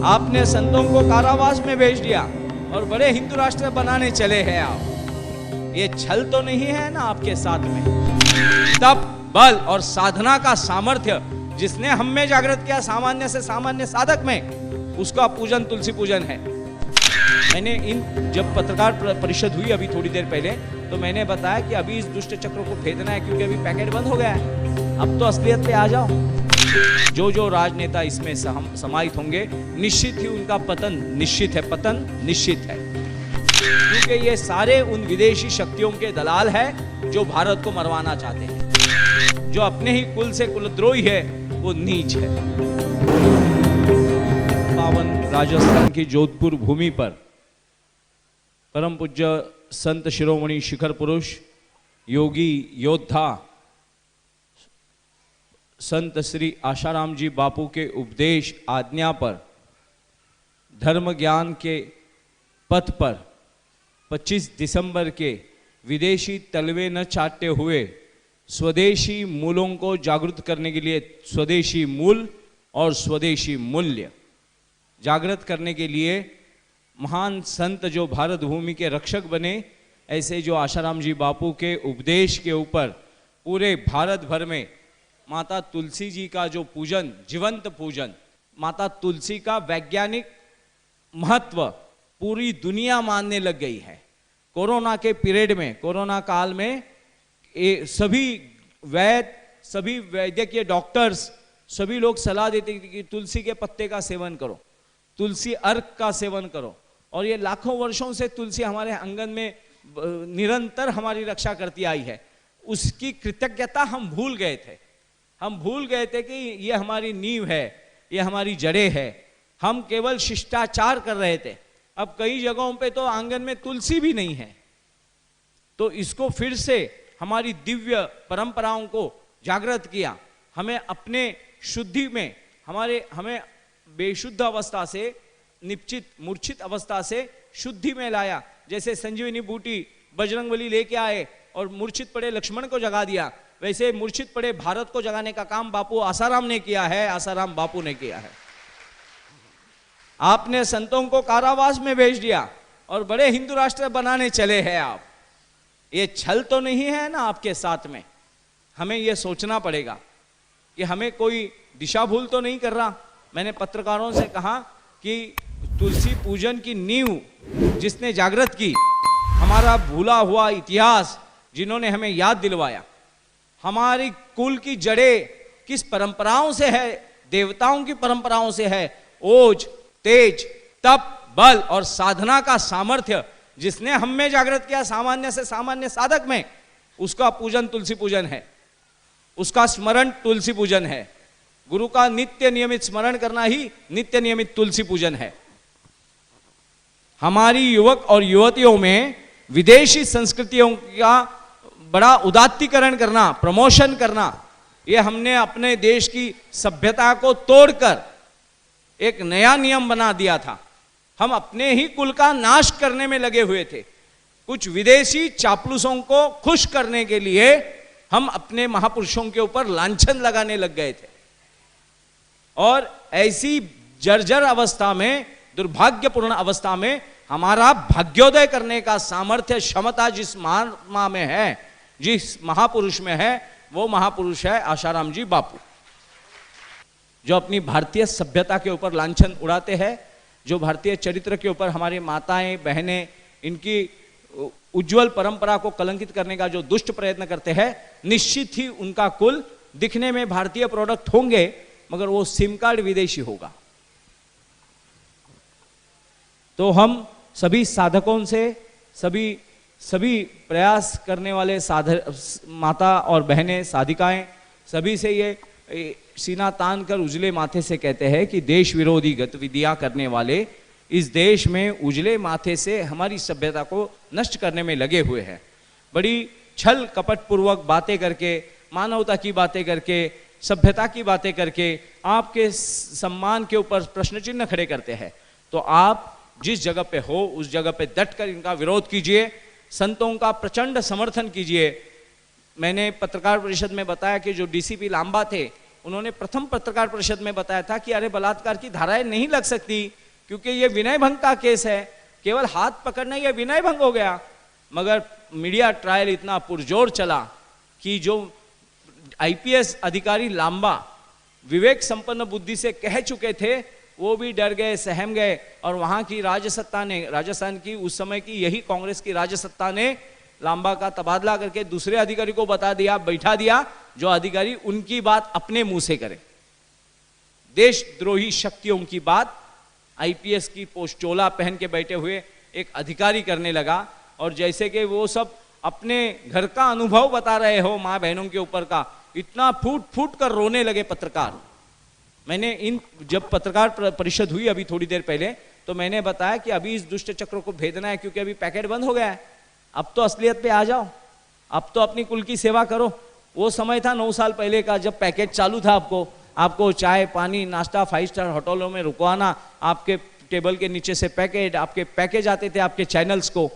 आपने संतों को कारावास में भेज दिया और बड़े हिंदू राष्ट्र बनाने चले हैं आप। ये छल तो नहीं है ना आपके साथ में? तप, बल और साधना का सामर्थ्य जिसने हम में जागृत किया, सामान्य से सामान्य साधक में, उसका पूजन तुलसी पूजन है। मैंने जब पत्रकार परिषद हुई अभी थोड़ी देर पहले, तो मैंने बताया कि अभी इस दुष्ट चक्र को भेदना है, क्योंकि अभी पैकेट बंद हो गया है। अब तो असलियत पे आ जाओ। जो राजनेता इसमें समाहित होंगे, निश्चित ही उनका पतन निश्चित है, पतन निश्चित है, क्योंकि ये सारे उन विदेशी शक्तियों के दलाल है जो भारत को मरवाना चाहते हैं। जो अपने ही कुल से कुलद्रोही है वो नीच है। पावन राजस्थान की जोधपुर भूमि पर परम पूज्य संत शिरोमणि शिखर पुरुष, योगी योद्धा संत श्री आशाराम जी बापू के उपदेश आज्ञा पर धर्म ज्ञान के पथ पर 25 दिसंबर के विदेशी तलवे न चाटते हुए स्वदेशी मूलों को जागृत करने के लिए, स्वदेशी मूल और स्वदेशी मूल्य जागृत करने के लिए महान संत जो भारत भूमि के रक्षक बने, ऐसे जो आशाराम जी बापू के उपदेश के ऊपर पूरे भारत भर में माता तुलसी जी का जो पूजन, जीवंत पूजन, माता तुलसी का वैज्ञानिक महत्व पूरी दुनिया मानने लग गई है। कोरोना के पीरियड में, कोरोना काल में सभी सभी वैद्यकीय डॉक्टर्स, सभी लोग सलाह देते कि तुलसी के पत्ते का सेवन करो, तुलसी अर्क का सेवन करो। और ये लाखों वर्षों से तुलसी हमारे आंगन में निरंतर हमारी रक्षा करती आई है। उसकी कृतज्ञता हम भूल गए थे। हम भूल गए थे कि ये हमारी नींव है, ये हमारी जड़ें है। हम केवल शिष्टाचार कर रहे थे। अब कई जगहों पे तो आंगन में तुलसी भी नहीं है। तो इसको फिर से हमारी दिव्य परंपराओं को जागृत किया। हमें अपने शुद्धि में, हमें बेशुद्ध अवस्था से, निश्चित मूर्छित अवस्था से शुद्धि में लाया। जैसे संजीवनी बूटी बजरंगबली लेके आए और मूर्छित पड़े लक्ष्मण को जगा दिया, वैसे मूर्छित पड़े भारत को जगाने का काम बापू आसाराम ने किया है, आसाराम बापू ने किया है। आपने संतों को कारावास में भेज दिया और बड़े हिंदू राष्ट्र बनाने चले हैं आप। ये छल तो नहीं है ना आपके साथ में? हमें यह सोचना पड़ेगा कि हमें कोई दिशा भूल तो नहीं कर रहा। मैंने पत्रकारों से कहा कि तुलसी पूजन की नींव जिसने जागृत की, हमारा भूला हुआ इतिहास जिन्होंने हमें याद दिलवाया, हमारी कुल की जड़ें किस परंपराओं से है, देवताओं की परंपराओं से है। ओज, तेज, तप, बल और साधना का सामर्थ्य जिसने हम में जागृत किया, सामान्य से सामान्य साधक में, उसका पूजन तुलसी पूजन है, उसका स्मरण तुलसी पूजन है। गुरु का नित्य नियमित स्मरण करना ही नित्य नियमित तुलसी पूजन है। हमारी युवक और युवतियों में विदेशी संस्कृतियों का बड़ा उदात्तीकरण करना, प्रमोशन करना, यह हमने अपने देश की सभ्यता को तोड़कर एक नया नियम बना दिया था। हम अपने ही कुल का नाश करने में लगे हुए थे। कुछ विदेशी चापलूसों को खुश करने के लिए हम अपने महापुरुषों के ऊपर लांछन लगाने लग गए थे। और ऐसी जर्जर अवस्था में, दुर्भाग्यपूर्ण अवस्था में हमारा भाग्योदय करने का सामर्थ्य, क्षमता जिस महात्मा में है, जिस महापुरुष में है, वो महापुरुष है आशाराम जी बापू, जो अपनी भारतीय सभ्यता के ऊपर लांछन उड़ाते हैं, जो भारतीय चरित्र के ऊपर हमारी माताएं बहनें इनकी उज्जवल परंपरा को कलंकित करने का जो दुष्ट प्रयत्न करते हैं। निश्चित ही उनका कुल दिखने में भारतीय प्रोडक्ट होंगे, मगर वो सिम कार्ड विदेशी होगा। तो हम सभी साधकों से, सभी प्रयास करने वाले माता और बहनें, साधिकाएं, सभी से ये सीना तान कर उजले माथे से कहते हैं कि देश विरोधी गतिविधियां करने वाले इस देश में उजले माथे से हमारी सभ्यता को नष्ट करने में लगे हुए हैं। बड़ी छल कपट पूर्वक बातें करके, मानवता की बातें करके, सभ्यता की बातें करके आपके सम्मान के ऊपर प्रश्न चिन्ह खड़े करते हैं। तो आप जिस जगह पे हो उस जगह पे डट कर इनका विरोध कीजिए, संतों का प्रचंड समर्थन कीजिए। मैंने पत्रकार परिषद में बताया कि जो डीसीपी लांबा थे, उन्होंने प्रथम पत्रकार परिषद में बताया था कि अरे बलात्कार की धाराएं नहीं लग सकती क्योंकि ये विनय भंग का केस है, केवल हाथ पकड़ना ये विनय भंग हो गया। मगर मीडिया ट्रायल इतना पुरजोर चला कि जो आईपीएस अधिकारी लांबा विवेक संपन्न बुद्धि से कह चुके थे वो भी डर गए, सहम गए, और वहां की राज्य सत्ता ने, राजस्थान की उस समय की यही कांग्रेस की राज्य सत्ता ने लांबा का तबादला करके दूसरे अधिकारी को बता दिया, बैठा दिया, जो अधिकारी उनकी बात अपने मुंह से करे। देशद्रोही शक्तियों की बात आईपीएस की पोस्टोला पहन के बैठे हुए एक अधिकारी करने लगा, और जैसे कि वो सब अपने घर का अनुभव बता रहे हो माँ बहनों के ऊपर का, इतना फूट फूट कर रोने लगे पत्रकार। मैंने जब पत्रकार परिषद हुई अभी थोड़ी देर पहले, तो मैंने बताया कि अभी इस दुष्ट चक्र को भेदना है क्योंकि अभी पैकेट बंद हो गया है, अब तो असलियत पे आ जाओ, अब तो अपनी कुल की सेवा करो। वो समय था 9 साल पहले का जब पैकेट चालू था, आपको चाय पानी नाश्ता 5 स्टार होटलों में रुकवाना, आपके टेबल के नीचे से पैकेट, आपके पैकेज आते थे आपके चैनल्स को,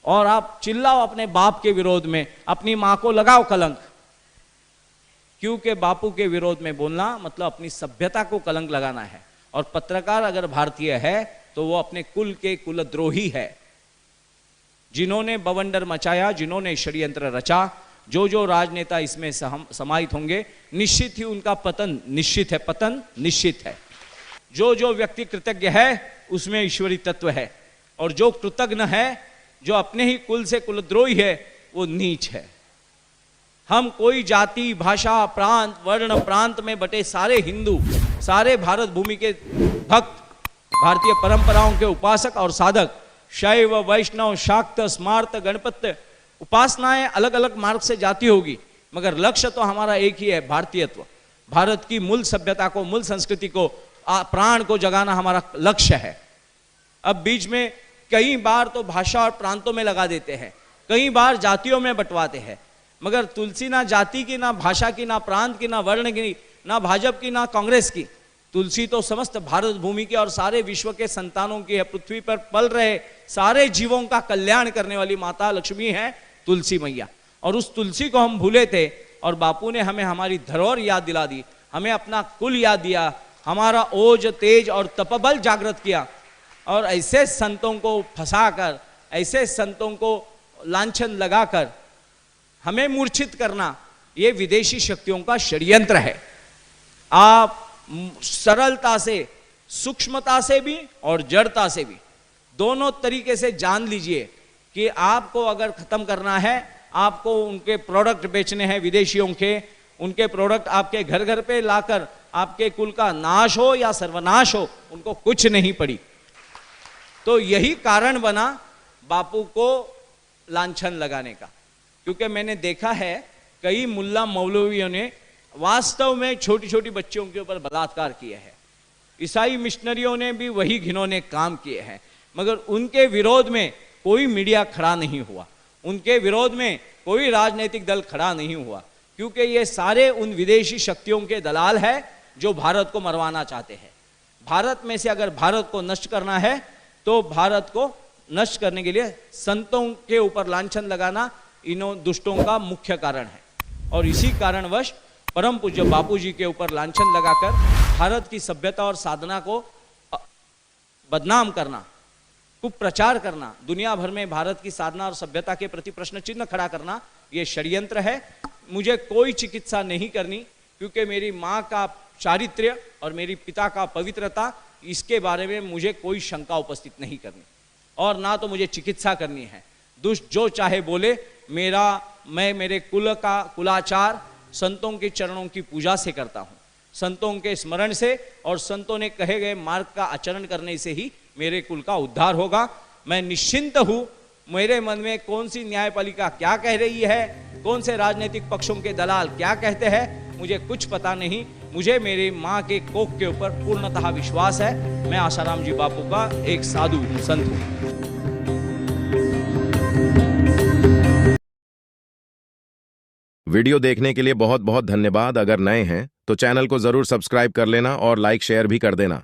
और आप चिल्लाओ अपने बाप के विरोध में, अपनी माँ को लगाओ कलंक। क्योंकि बापू के विरोध में बोलना मतलब अपनी सभ्यता को कलंक लगाना है, और पत्रकार अगर भारतीय है तो वो अपने कुल के कुलद्रोही है। जिन्होंने बवंडर मचाया, जिन्होंने षड्यंत्र रचा, जो राजनेता इसमें समाहित होंगे, निश्चित ही उनका पतन निश्चित है, पतन निश्चित है। जो व्यक्ति कृतज्ञ है उसमें ईश्वरी तत्व है, और जो कृतज्ञ है, जो अपने ही कुल से कुलद्रोही है, वो नीच है। हम कोई जाति भाषा प्रांत वर्ण प्रांत में बटे सारे हिंदू, सारे भारत भूमि के भक्त, भारतीय परंपराओं के उपासक और साधक, शैव वैष्णव शाक्त स्मार्त गणपत्य, उपासनाएं अलग अलग मार्ग से जाती होगी, मगर लक्ष्य तो हमारा एक ही है, भारतीयत्व। भारत की मूल सभ्यता को, मूल संस्कृति को, प्राण को जगाना हमारा लक्ष्य है। अब बीच में कई बार तो भाषा और प्रांतों में लगा देते हैं, कई बार जातियों में बंटवाते हैं, मगर तुलसी ना जाति की, ना भाषा की, ना प्रांत की, ना वर्ण की, ना भाजपा की, ना कांग्रेस की। तुलसी तो समस्त भारत भूमि के और सारे विश्व के संतानों की है। पृथ्वी पर पल रहे सारे जीवों का कल्याण करने वाली माता लक्ष्मी है तुलसी मैया, और उस तुलसी को हम भूले थे, और बापू ने हमें हमारी धरोहर याद दिला दी, हमें अपना कुल याद दिया, हमारा ओज तेज और तपबल जागृत किया, और ऐसे संतों को फंसाकर, ऐसे संतों को लांछन लगाकर हमें मूर्छित करना, ये विदेशी शक्तियों का षड्यंत्र है। आप सरलता से, सूक्ष्मता से भी और जड़ता से भी, दोनों तरीके से जान लीजिए कि आपको अगर खत्म करना है, आपको उनके प्रोडक्ट बेचने हैं विदेशियों के, उनके प्रोडक्ट आपके घर घर पे लाकर आपके कुल का नाश हो या सर्वनाश हो, उनको कुछ नहीं पड़ी। तो यही कारण बना बापू को लांछन लगाने का, क्योंकि मैंने देखा है कई मुल्ला मौलवियों ने वास्तव में छोटी छोटी बच्चियों के ऊपर बलात्कार किए हैं, ईसाई मिशनरियों ने भी वही घिनौने काम किए हैं, मगर उनके विरोध में कोई मीडिया खड़ा नहीं हुआ, उनके विरोध में कोई राजनीतिक दल खड़ा नहीं हुआ, क्योंकि ये सारे उन विदेशी शक्तियों के दलाल है जो भारत को मरवाना चाहते हैं। भारत में से अगर भारत को नष्ट करना है तो भारत को नष्ट करने के लिए संतों के ऊपर लांछन लगाना इन्हों दुष्टों का मुख्य कारण है, और इसी कारणवश परम पूज्य बापू जी के ऊपर लांछन लगाकर भारत की सभ्यता और साधना को बदनाम करना, कुप्रचार करना, दुनिया भर में भारत की साधना और सभ्यता के प्रति प्रश्न चिन्ह खड़ा करना, ये षड्यंत्र है। मुझे कोई चिकित्सा नहीं करनी, क्योंकि मेरी माँ का चारित्र्य और मेरी पिता का पवित्रता, इसके बारे में मुझे कोई शंका उपस्थित नहीं करनी, और ना तो मुझे चिकित्सा करनी है। दुष्ट जो चाहे बोले, मैं मेरे कुल का कुलाचार संतों के चरणों की पूजा से करता हूँ, संतों के स्मरण से और संतों ने कहे गए मार्ग का आचरण करने से ही मेरे कुल का उद्धार होगा। मैं निश्चिंत हूँ, मेरे मन में कौन सी न्यायपालिका क्या कह रही है, कौन से राजनीतिक पक्षों के दलाल क्या कहते हैं, मुझे कुछ पता नहीं। मुझे मेरी माँ के कोख के ऊपर पूर्णतः विश्वास है। मैं आशाराम जी बापू का एक साधु संत हूँ। वीडियो देखने के लिए बहुत बहुत धन्यवाद। अगर नए हैं तो चैनल को जरूर सब्सक्राइब कर लेना और लाइक शेयर भी कर देना।